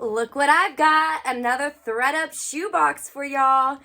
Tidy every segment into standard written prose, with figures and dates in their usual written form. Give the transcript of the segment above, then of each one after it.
Look what I've got, another Thredup shoebox for y'all.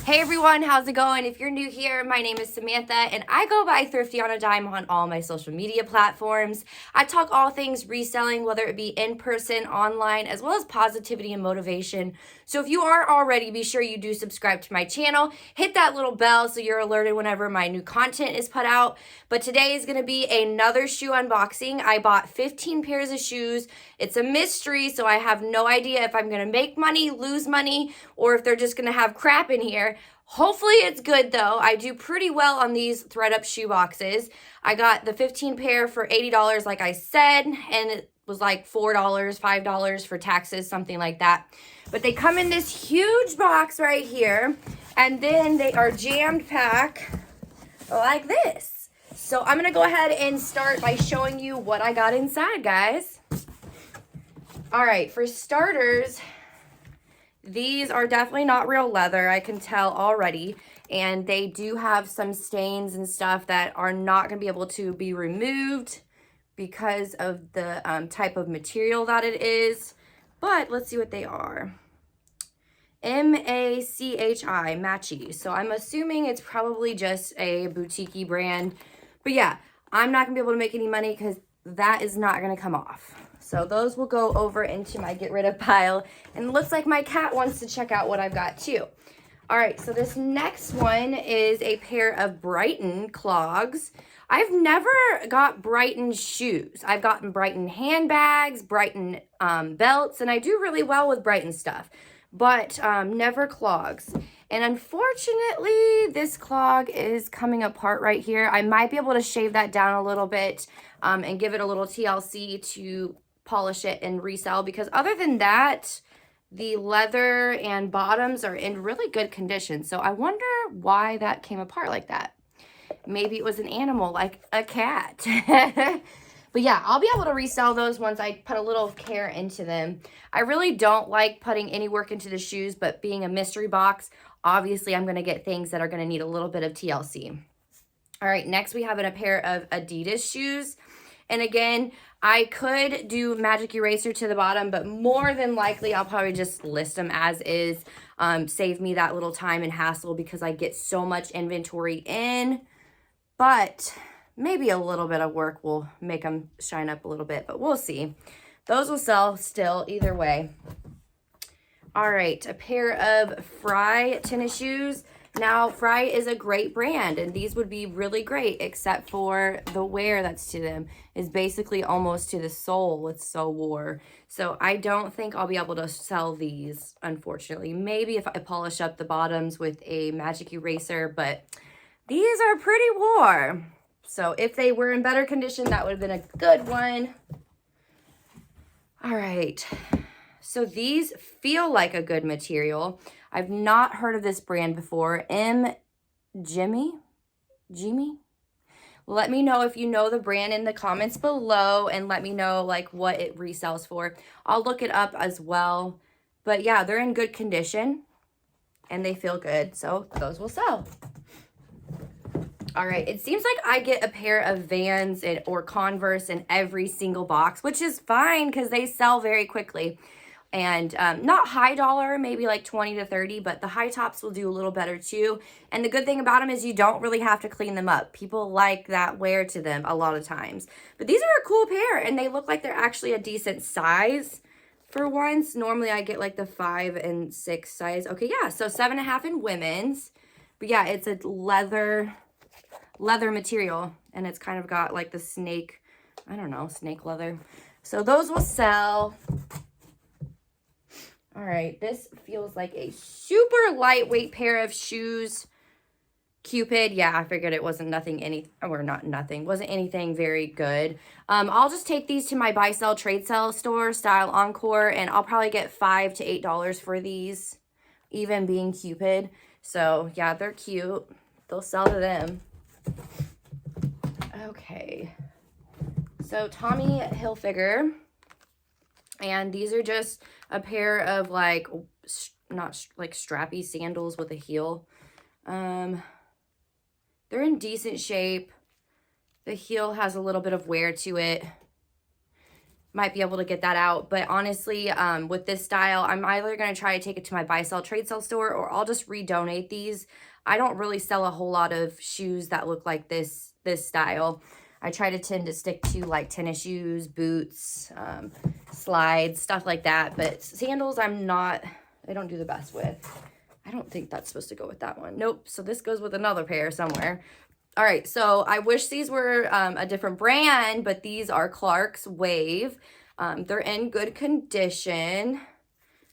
Hey everyone, how's it going? If you're new here, my name is Samantha and I go by Thrifty on a dime on all my social media platforms. I talk all things reselling, whether it be in person, online, as well as positivity and motivation. So if you are already, be sure you do subscribe to my channel. Hit that little bell so you're alerted whenever my new content is put out. But today is going to be another shoe unboxing. I bought 15 pairs of shoes. It's a mystery, so I have no idea if I'm going to make money, lose money, or if they're just going to have crap in here. Hopefully it's good though. I do pretty well on these Thredup shoe boxes. I got the 15 pair for $80 like I said, and it was like $4, $5 for taxes, something like that. But they come in this huge box right here, and then they are jammed packed like this. So I'm gonna go ahead and start by showing you what I got inside, guys. All right, for starters, these are definitely not real leather, I can tell already, and they do have some stains and stuff that are not going to be able to be removed because of the type of material that it is. But let's see what they are. M-A-C-H-I, Matchy. So I'm assuming it's probably just a boutique-y brand. But yeah, I'm not going to be able to make any money because that is not going to come off. So those will go over into my get rid of pile. And it looks like my cat wants to check out what I've got too. All right, so this next one is a pair of Brighton clogs. I've never got Brighton shoes. I've gotten Brighton handbags, Brighton belts, and I do really well with Brighton stuff, but never clogs. And unfortunately, this clog is coming apart right here. I might be able to shave that down a little bit and give it a little TLC to polish it and resell, because other than that, the leather and bottoms are in really good condition. So I wonder why that came apart like that. Maybe it was an animal like a cat. But yeah, I'll be able to resell those once I put a little care into them. I really don't like putting any work into the shoes, but being a mystery box, obviously I'm going to get things that are going to need a little bit of TLC. All right, next we have a pair of Adidas shoes. And again, I could do magic eraser to the bottom, but more than likely I'll probably just list them as is. Save me that little time and hassle because I get so much inventory in. But maybe a little bit of work will make them shine up a little bit, but we'll see. Those will sell still either way. All right, a pair of Fry tennis shoes. Now, Fry is a great brand, and these would be really great, except for the wear that's to them is basically almost to the sole. It's so wore. So I don't think I'll be able to sell these, unfortunately. Maybe if I polish up the bottoms with a magic eraser, but these are pretty wore. So if they were in better condition, that would have been a good one. All right. So these feel like a good material. I've not heard of this brand before. Jimmy? Let me know if you know the brand in the comments below and let me know like what it resells for. I'll look it up as well. But yeah, they're in good condition and they feel good. So those will sell. All right, it seems like I get a pair of Vans or Converse in every single box, which is fine because they sell very quickly. And not high dollar, maybe like 20 to 30, but the high tops will do a little better too. And the good thing about them is you don't really have to clean them up. People like that wear to them a lot of times. But these are a cool pair, and they look like they're actually a decent size for once. Normally I get like the 5 and 6 size. Okay, yeah, so 7.5 in women's. But yeah, it's a leather material, and it's kind of got like the snake, I don't know, snake leather. So those will sell. All right, this feels like a super lightweight pair of shoes. Cupid, yeah, I figured it wasn't wasn't anything very good. I'll just take these to my buy, sell, trade, sell store, Style Encore, and I'll probably get $5 to $8 for these, even being Cupid. So yeah, they're cute. They'll sell to them. Okay, so Tommy Hilfiger. And these are just a pair of like, not like strappy sandals with a heel. They're in decent shape. The heel has a little bit of wear to it. might be able to get that out. But honestly, with this style, I'm either going to try to take it to my buy, sell, trade, sell store, or I'll just redonate these. I don't really sell a whole lot of shoes that look like this style. I try to tend to stick to like tennis shoes, boots, slides, stuff like that. But sandals, I don't do the best with. I don't think that's supposed to go with that one. Nope. So this goes with another pair somewhere. All right. So I wish these were a different brand, but these are Clark's Wave. They're in good condition.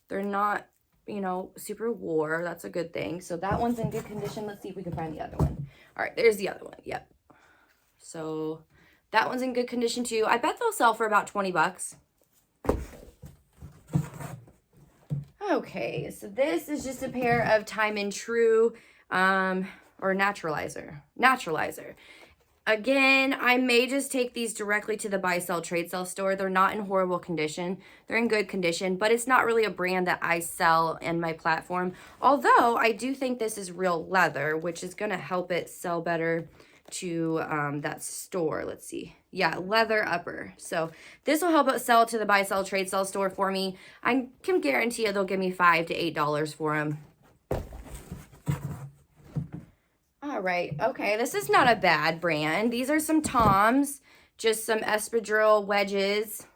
They're not, you know, super wore. That's a good thing. So that one's in good condition. Let's see if we can find the other one. All right. There's the other one. Yep. So that one's in good condition too. I bet they'll sell for about 20 bucks. Okay, so this is just a pair of Time and True, or Naturalizer. Again, I may just take these directly to the buy, sell, trade, sell store. They're not in horrible condition. They're in good condition, but it's not really a brand that I sell in my platform. Although I do think this is real leather, which is going to help it sell better to that store. Let's see. Yeah, leather upper. So this will help it sell to the buy, sell, trade, sell store for me. I can guarantee you they'll give me $5 to $8 for them. All right. Okay, this is not a bad brand. These are some Toms, just some espadrille wedges.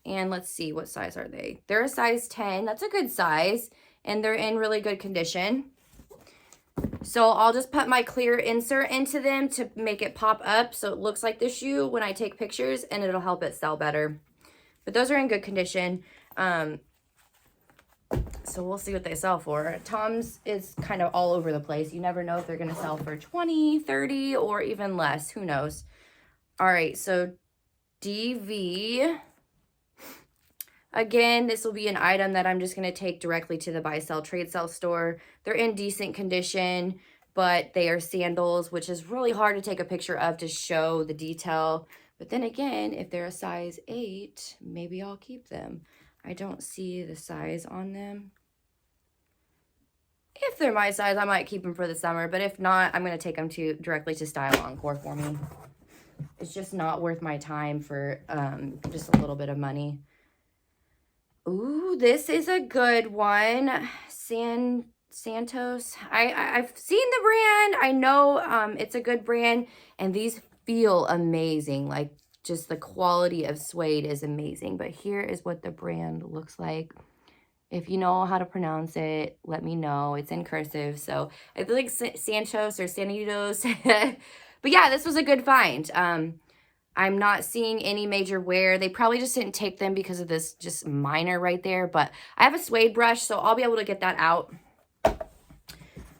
And let's see, what size are they? They're a size 10. That's a good size. And they're in really good condition. So I'll just put my clear insert into them to make it pop up so it looks like the shoe when I take pictures, and it'll help it sell better. But those are in good condition. So we'll see what they sell for. Tom's is kind of all over the place. You never know if they're going to sell for 20, 30, or even less. Who knows? All right, so DV. Again, this will be an item that I'm just going to take directly to the buy, sell, trade, sell store. They're in decent condition, but they are sandals, which is really hard to take a picture of to show the detail. But then again, if they're a size 8, maybe I'll keep them. I don't see the size on them. If they're my size, I might keep them for the summer. But if not, I'm going to take them directly to Style Encore for me. It's just not worth my time for just a little bit of money. Ooh, this is a good one. Santos. I've seen the brand. I know it's a good brand. And these feel amazing. Like, just the quality of suede is amazing. But here is what the brand looks like. If you know how to pronounce it, let me know. It's in cursive. So I feel like Santos or Sanitos. But yeah, this was a good find. I'm not seeing any major wear. They probably just didn't take them because of this just minor right there. But I have a suede brush, so I'll be able to get that out.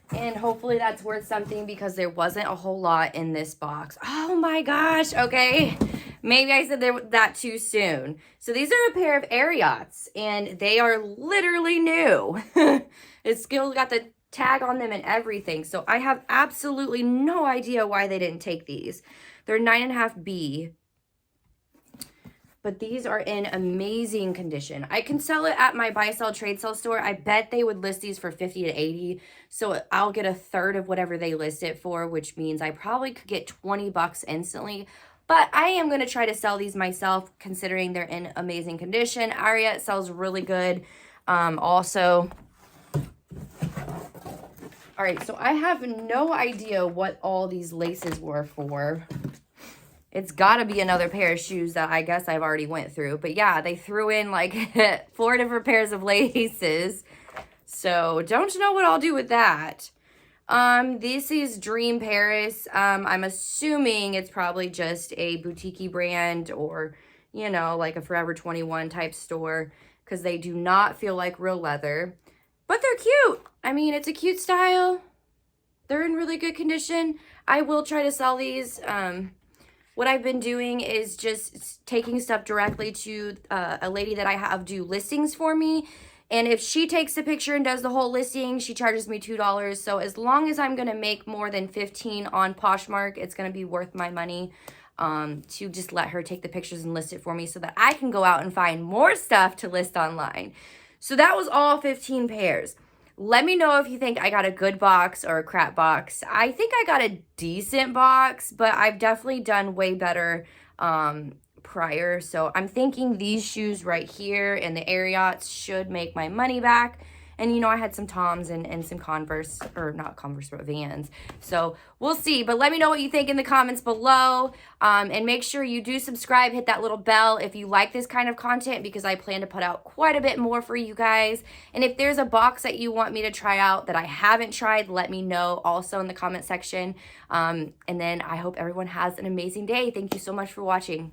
And hopefully that's worth something because there wasn't a whole lot in this box. Oh my gosh, okay. Maybe I said that too soon. So these are a pair of Ariats, and they are literally new. It's still got the tag on them and everything. So I have absolutely no idea why they didn't take these. They're 9.5B. But these are in amazing condition. I can sell it at my buy, sell, trade, sell store. I bet they would list these for 50 to 80. So I'll get a third of whatever they list it for, which means I probably could get 20 bucks instantly. But I am going to try to sell these myself, considering they're in amazing condition. Ariat sells really good also. All right, so I have no idea what all these laces were for. It's got to be another pair of shoes that I guess I've already went through. But yeah, they threw in like 4 different pairs of laces. So don't know what I'll do with that. This is Dream Paris. I'm assuming it's probably just a boutique brand or, you know, like a Forever 21 type store, because they do not feel like real leather. But they're cute. I mean, it's a cute style. They're in really good condition. I will try to sell these. What I've been doing is just taking stuff directly to a lady that I have do listings for me. And if she takes a picture and does the whole listing, she charges me $2. So as long as I'm going to make more than 15 on Poshmark, it's going to be worth my money to just let her take the pictures and list it for me so that I can go out and find more stuff to list online. So that was all 15 pairs. Let me know if you think I got a good box or a crap box. I think I got a decent box, but I've definitely done way better prior. So I'm thinking these shoes right here and the Ariats should make my money back. And, you know, I had some Toms and some Converse, or not Converse, but Vans. So we'll see. But let me know what you think in the comments below. And make sure you do subscribe, hit that little bell if you like this kind of content, because I plan to put out quite a bit more for you guys. And if there's a box that you want me to try out that I haven't tried, let me know also in the comment section. And then I hope everyone has an amazing day. Thank you so much for watching.